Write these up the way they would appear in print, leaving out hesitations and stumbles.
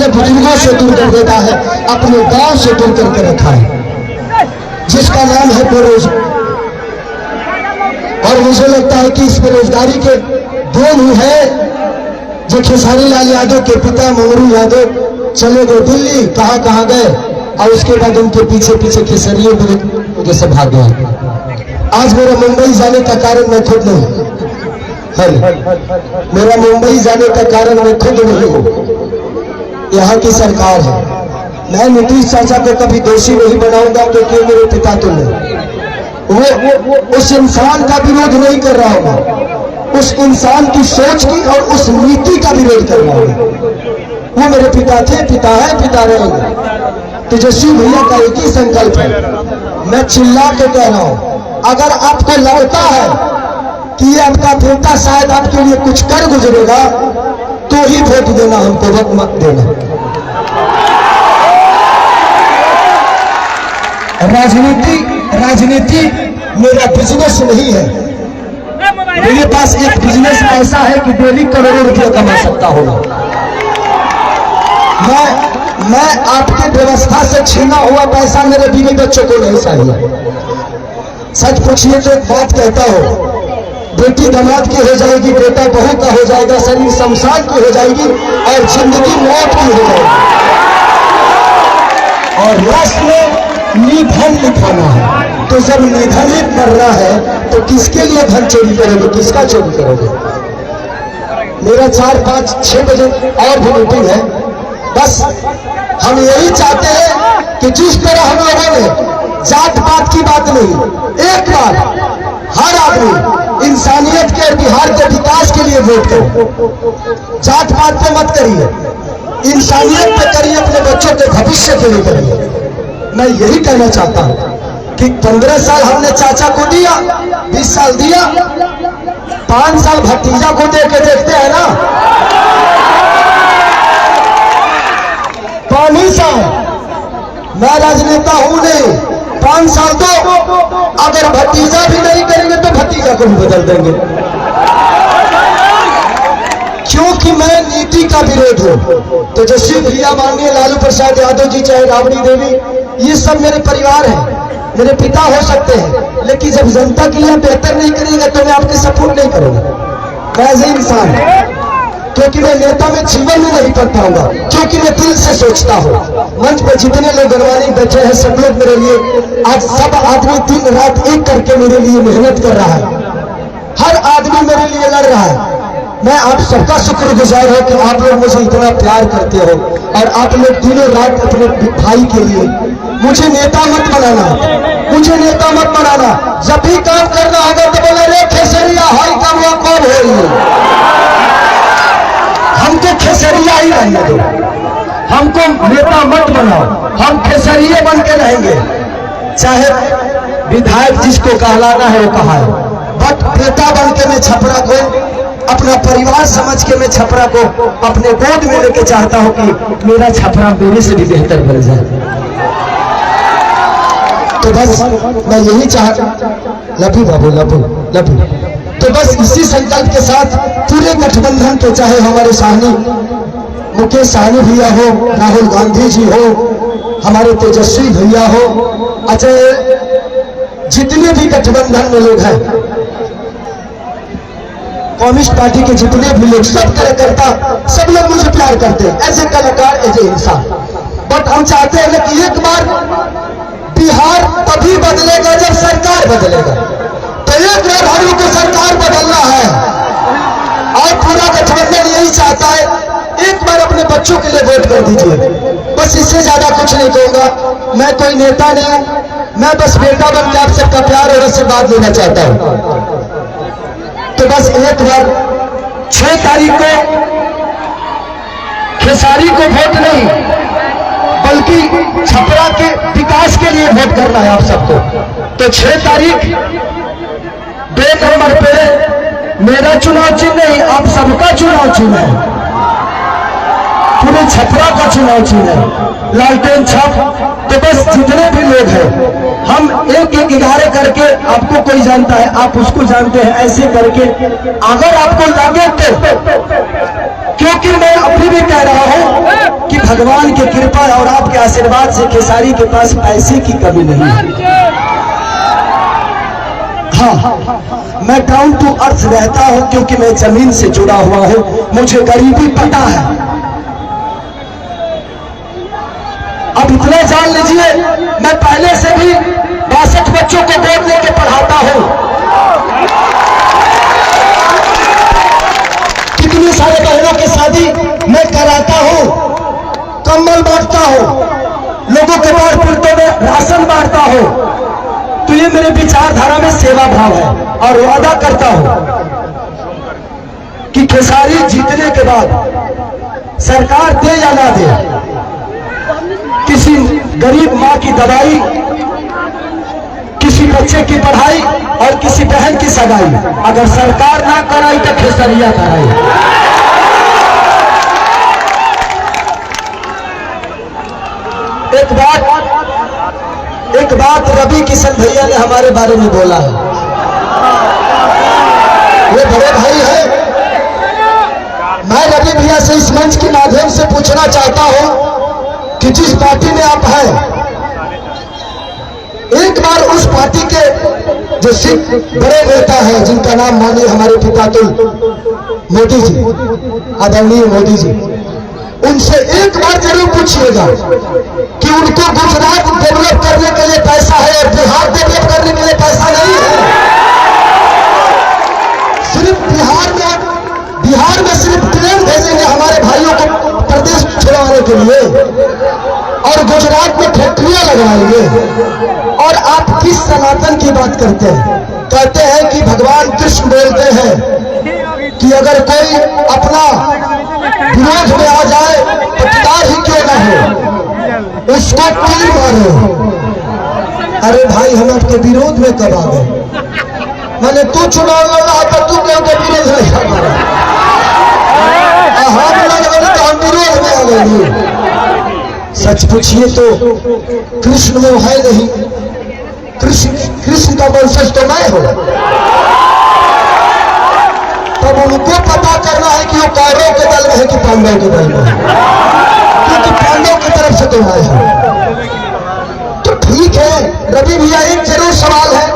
अपने बुजुर्गों से दूर कर देता है, अपने गांव से दूर करके रखा है, जिसका नाम है बेरोजगार। और मुझे लगता है कि इस बेरोजगारी के दो मुंह है। जो खेसारी लाल यादव के पिता मंगरू यादव चले गए दिल्ली, कहां कहां गए, और उसके बाद उनके पीछे पीछे खेसरियों मेरे वजह से भाग गया। आज मेरा मुंबई जाने का कारण मैं खुद नहीं, मेरा मुंबई जाने का कारण मैं खुद नहीं हूं, यहाँ की सरकार है। मैं नीतीश चाचा को कभी दोषी नहीं बनाऊंगा, क्योंकि मेरे पिता तो नहीं। वो उस इंसान का विरोध नहीं कर रहा होगा, उस इंसान की सोच की और उस नीति का विरोध कर रहा होगा। वो मेरे पिता थे, पिता है, पिता रहेंगे। तेजस्वी भैया का एक ही संकल्प है, मैं चिल्ला के कह रहा हूं, अगर आपको लगता है कि ये आपका बेटा शायद आपके लिए कुछ कर गुजरेगा, तो ही वोट देना, हमको वक्त मत देना। राजनीति मेरा बिजनेस नहीं है। मेरे पास एक बिजनेस ऐसा है कि डेली करोड़ों रुपये कमा सकता हूँ। मैं आपके व्यवस्था से छीना हुआ पैसा मेरे बीवी बच्चों को नहीं चाहिए। सच पूछिए तो एक बात कहता हूँ, बेटी दामाद की हो जाएगी, बेटा बहू का हो जाएगा, शरीर शमशान की हो जाएगी, और जिंदगी मौत की हो जाएगी। और राष्ट्र में निधन लिखाना है, तो जब निधन ही करना है तो किसके लिए धन चोरी करोगे, किसका चोरी करोगे? मेरा 4, 5, 6 बजे और भी मीटिंग है। बस हम यही चाहते हैं कि जिस तरह हम लोगों ने जात पात की बात नहीं, एक बार हर आदमी इंसानियत के और बिहार के विकास के लिए वोट करो। जात पात पे मत करिए, इंसानियत पे करिए, अपने बच्चों के भविष्य के लिए करिए। मैं यही कहना चाहता हूं कि 15 साल हमने चाचा को दिया, 20 साल दिया, 5 साल भतीजा को दे के देखते हैं ना। 5 साल मैं राजनेता हूं नहीं, 5 साल तो अगर भतीजा भी नहीं करेंगे तो भतीजा को भी बदल देंगे, क्योंकि मैं नीति का विरोध हूं। तेजस्वी भैया, माननीय लालू प्रसाद यादव जी, चाहे राबड़ी देवी, ये सब मेरे परिवार हैं, मेरे पिता हो सकते हैं, लेकिन जब जनता के लिए बेहतर नहीं करेंगे तो मैं आपके सपोर्ट नहीं करूंगा। मैं ऐसे इंसान, क्योंकि मैं नेता में जीवन में नहीं कर पाऊंगा, क्योंकि मैं दिल से सोचता हूँ। मंच पर जितने लोग गणवानी बैठे हैं, सब लोग मेरे लिए, आज सब आदमी दिन रात एक करके मेरे लिए मेहनत कर रहा है, हर आदमी मेरे लिए लड़ रहा है। मैं आप सबका शुक्रगुजार हूं कि आप लोग मुझे इतना प्यार करते हो, और आप लोग दिनों रात अपने भाई के लिए। मुझे नेता मत बनाना, मुझे नेता मत बनाना। जब भी काम करना होगा तो बोला, रे खेसरिया हाई काम कौन हो, हमको खेसरिया ही रहने दो, हमको नेता मत बनाओ, हम खेसरिये बन के रहेंगे। चाहे विधायक जिसको कहलाना है वो कहा है, बट नेता बन के मैं छपरा को, अपना परिवार समझ के मैं छपरा को अपने गोद में लेके चाहता हूं कि मेरा छपरा मेरे से भी बेहतर बन जाए। तो बस मैं यही लपू बाबू लपू। तो बस इसी संकल्प के साथ पूरे गठबंधन के, चाहे हमारे साहनी मुकेश साहनी भैया हो, राहुल गांधी जी हो, हमारे तेजस्वी भैया हो, अजय, जितने भी गठबंधन में लोग हैं, कम्युनिस्ट पार्टी के जितने भी लोग, सब कार्यकर्ता, सब लोग मुझे प्यार करते हैं, एज ए कलाकार, एज ए इंसान। बट हम चाहते हैं कि एक बार बिहार तभी बदलेगा जब सरकार बदलेगा। तो एक बार हम लोग को सरकार बदलना है, और पूरा गठबंधन यही चाहता है, एक बार अपने बच्चों के लिए वोट कर दीजिए। बस इससे ज्यादा कुछ नहीं कहूंगा। मैं कोई नेता नहीं हूं, मैं बस बेटा बन के आप सबका प्यार और आशीर्वाद लेना चाहता हूं। तो बस एक बार 6 तारीख को खेसारी को वोट नहीं, बल्कि छपरा के विकास के लिए वोट करना है आप सबको। तो 6 तारीख 2 नंबर पे मेरा चुनाव चिन्ह नहीं, आप सबका चुनाव चिन्ह है, पूरे छपरा का चुनाव चिन्ह है, लालटेन छाप। तो बस जितने भी लोग हैं, हम 1-1-11 करके, आपको कोई जानता है, आप उसको जानते हैं, ऐसे करके अगर आपको लगे तो, क्योंकि मैं अभी भी कह रहा हूं कि भगवान की कृपा और आपके आशीर्वाद से खेसारी के पास पैसे की कमी नहीं है। हाँ, मैं डाउन टू अर्थ रहता हूं क्योंकि मैं जमीन से जुड़ा हुआ हूं, मुझे गरीबी पता है। अब इतना जान लीजिए, मैं पहले से भी 62 बच्चों को गोद लेके पढ़ाता हूं। कितनी सारे बहनों की शादी मैं कराता हूं, कंबल बांटता हूं, लोगों के बाहर पुलटों में राशन बांटता हूं। तो ये मेरे विचारधारा में सेवा भाव है और वादा करता हूं कि खेसारी जीतने के बाद सरकार दे या ना दे, किसी गरीब मां की दवाई, किसी बच्चे की पढ़ाई और किसी बहन की सगाई अगर सरकार ना कराई तो खेसरिया कराई। एक बात रवि किशन भैया ने हमारे बारे में बोला है। ये बड़े भाई है। मैं रवि भैया से इस मंच के माध्यम से पूछना चाहता हूं कि जिस पार्टी में आप हैं, एक बार उस पार्टी के जो सिख बड़े नेता हैं जिनका नाम मानिए हमारे पितातुल मोदी जी, आदरणीय मोदी जी, उनसे एक बार जरूर पूछिएगा कि उनको गुजरात डेवलप करने के लिए पैसा है और बिहार डेवलप करने के लिए पैसा नहीं है। सिर्फ बिहार में सिर्फ ट्रेन भेजेंगे हमारे भाइयों को प्रदेश छुड़ाने के लिए और गुजरात में फैक्ट्रियां लगवाएंगे। और आप किस सनातन की बात करते हैं? कहते हैं कि भगवान कृष्ण बोलते हैं कि अगर कोई अपना विरोध में आ जाए तो पिता ही क्यों ना हो उसको तीर मारो। अरे भाई, हम आपके विरोध में कब आ गए? मैंने तू चुनाव लड़ रहा था, तू क्यों के विरोध में हम लड़ रहे तो हम विरोध में आ गए। सच पूछिए तो कृष्ण वो है नहीं, कृष्ण का वंशज तो मैं हूं। तब उनको पता करना है कि वो कौरवों के दल में है कि पांडवों के दल में है, क्योंकि पांडवों की तरफ से तो आए हैं। तो ठीक है रवि भैया, एक जरूर सवाल है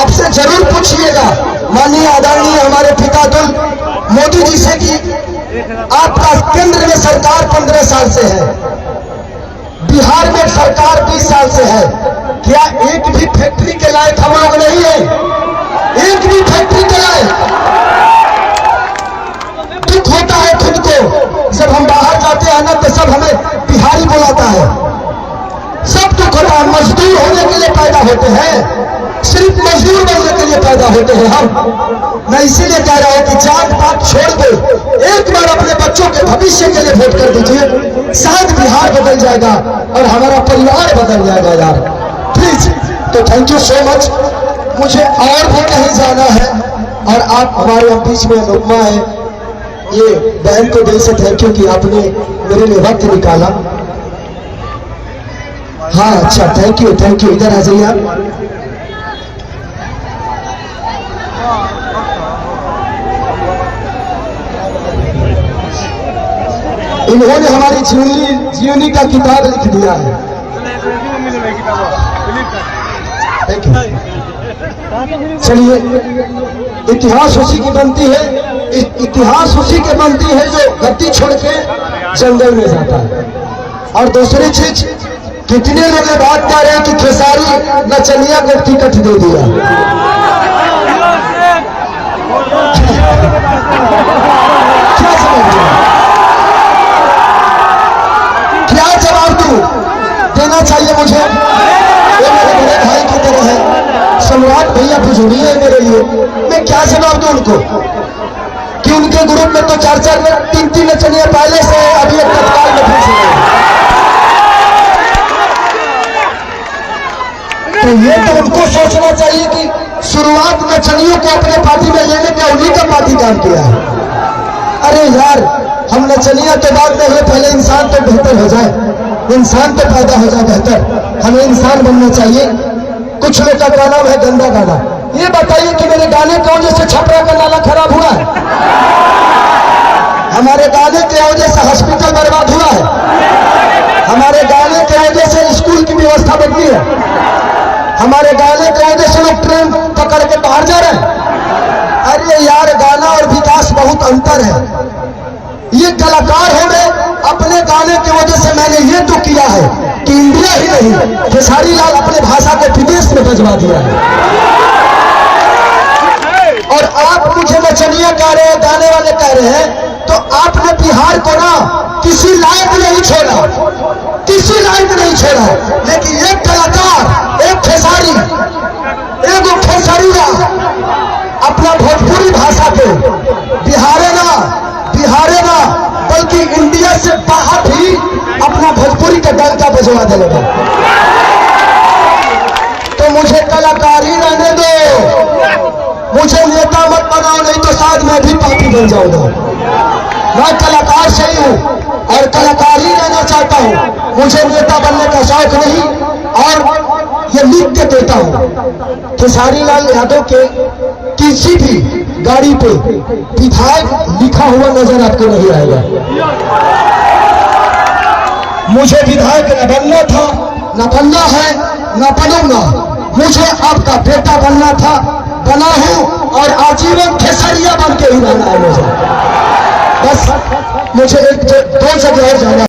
आपसे जरूर पूछिएगा माननीय आदरणीय हमारे पितातुल मोदी जी से कि आपका केंद्र में सरकार 15 साल से है, बिहार में सरकार 20 साल से है, क्या एक भी फैक्ट्री के लायक हम लोग नहीं है? एक भी फैक्ट्री के लायक? दुख होता है खुद को जब हम बाहर जाते हैं ना, तो सब हमें बिहारी बुलाता है। सब दुख होता है। मजदूर होने के लिए पैदा होते हैं, सिर्फ मजदूर बनने के लिए पैदा होते हैं हम। मैं इसीलिए कह रहा हूं कि जात पात छोड़ दो, एक बार अपने बच्चों के भविष्य के लिए वोट कर दीजिए, शायद बिहार बदल जाएगा और हमारा परिवार बदल जाएगा यार, प्लीज। तो थैंक यू सो मच। मुझे और भी कहीं जाना है और आप हमारे बीच में अनुपमा है, ये बहन को दिल से थैंक यू कि आपने मेरे लिए वक्त निकाला। हाँ अच्छा, थैंक यू थैंक यू। इधर आ जाइए आप। इन्होंने हमारी जीवनी का किताब लिख दिया है। Thank you. चलिए, इतिहास उसी की बनती है, इतिहास उसी के बनती है जो गद्दी छोड़ के जंगल में जाता है। और दूसरी चीज, कितने लोग बात कर रहे हैं कि खेसारी नचनिया को टिकट दे दिया। क्या समझ क्या जवाब दूं? देना चाहिए मुझे। ये मेरे बड़े भाई की तरह है, सम्राट भैया बुजुर्ग है मेरे लिए। मैं क्या जवाब दूं उनको कि उनके ग्रुप में तो 4-4 3-3 नचनिया पहले से है, अभी एक तत्काल में फिर से है। तो ये तो उनको सोचना चाहिए कि शुरुआत नचनियों को अपने पार्टी में लेने का उन्हीं का पार्टी काम किया है। अरे यार, हम नचनिया तो बात नहीं है, पहले इंसान तो बेहतर हो जाए, इंसान तो पैदा हो जाए बेहतर। हमें इंसान बनना चाहिए। कुछ लोग का क्या नाम है गंदा गाना। ये बताइए कि मेरे गाने की वजह से छपरा का नाला खराब हुआ है? हमारे गाने की वजह से हॉस्पिटल बर्बाद हुआ है? व्यवस्था बदली है। हमारे गाने की वजह से लोग ट्रेन पकड़ के बाहर जा रहे हैं। अरे यार, गाना और विकास बहुत अंतर है। ये कलाकार हो गए, अपने गाने की वजह से मैंने ये तो किया है कि इंडिया ही नहीं, खेसारी लाल अपने भाषा को विदेश में बजवा दिया है। और आप मुझे नचनिया कह रहे हैं, गाने वाले कह रहे हैं, तो आपने बिहार को ना किसी लायक नहीं छोड़ा, किसी लायक नहीं छोड़ा। लेकिन एक कलाकार, एक खेसारी, एक खेसरिया अपना भोजपुरी भाषा को बिहारे ना बल्कि इंडिया से बाहर भी अपना भोजपुरी का डंका बजवा देगा। तो मुझे कलाकारी रहने दो, मुझे नेता मत बनाओ, नहीं तो शायद मैं भी पापी बन जाऊंगा। मैं कलाकार सही हूँ और कलाकार ही रहना चाहता हूँ, मुझे नेता बनने का शौक नहीं। और ये लिख के देता हूँ, खेसारी लाल यादव के किसी भी गाड़ी पे विधायक लिखा हुआ नजर आपको नहीं आएगा। मुझे विधायक न बनना था, न बनना है, न बनूंगा। मुझे आपका बेटा बनना था, बना हूं और आजीवन खेसरिया बन के ही रहना है मुझे। बस मुझे एक दो जगह और जाना।